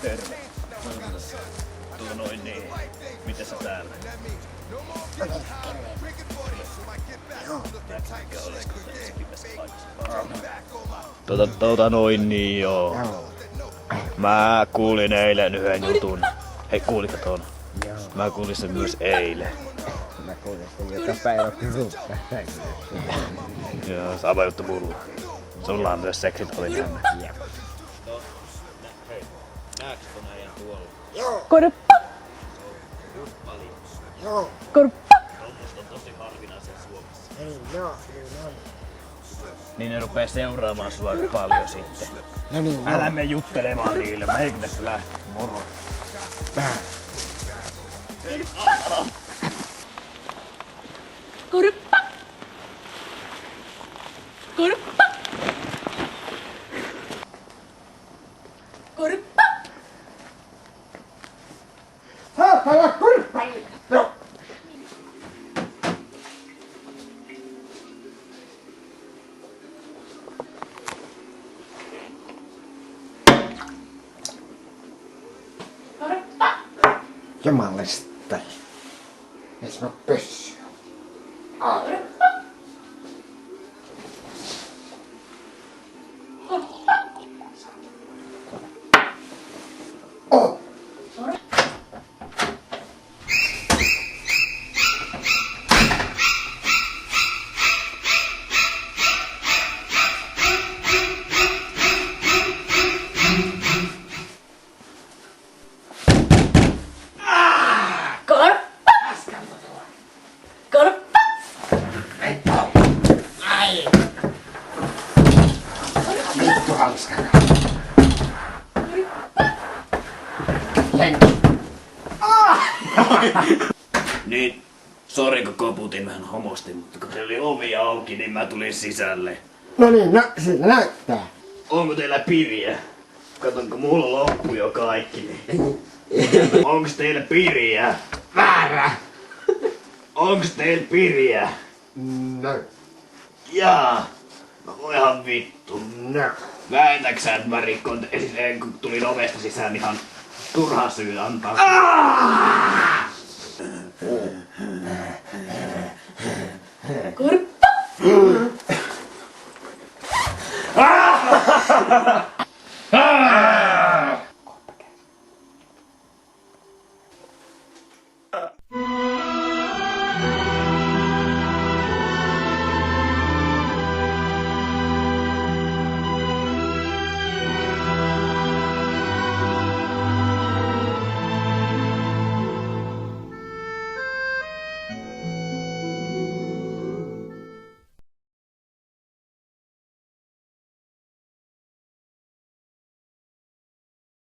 Terve. Noin niin. Miten sä täällä? Noin niin joo. Mä kuulin eilen yhden jutun. Hei, kuulitko ton? Joo. Mä kuulin sen myös eilen. Mä kuulin sen joka päivä sulta. Joo, sama juttu mulla. Sulla on myös seksitoiminnan. Jep. Hei, näetkö ton äijän tuolla? Korppa! Just paljon. Joo. Korppa! Tommosta on tosi harvinaisia Suomessa. Ei joo, niin on. Niin ne rupee seuraamaan sua aika paljon sitten. No niin, Älä mene juttelemaan niille, mä eikä tässä lähteä. Moro. Korppa! Korppa! Korppa! Saatana kurppani! Joo. Korppa! Jumalista. Ees mä pössyä. Korppa! Korppa! Oh! Korppa! Korppa! Ei oo. Ai! Vittu hanskana. Lenki. Niin, sori kun koputin vähän homosti, mutta kun teillä oli ovi auki, niin mä tulin sisälle. No niin, no sillä näyttää. Onko teillä piriä? Katonko mulla loppu jo kaikki, niin. Onks teillä piriä? Väärä. Onks teillä piriä? No. Jaa. No voihan vittu. No. Väitäksä, että mä rikkoin esilleen, kun tulin ovesta sisään ihan turha syy antaa. Korppa!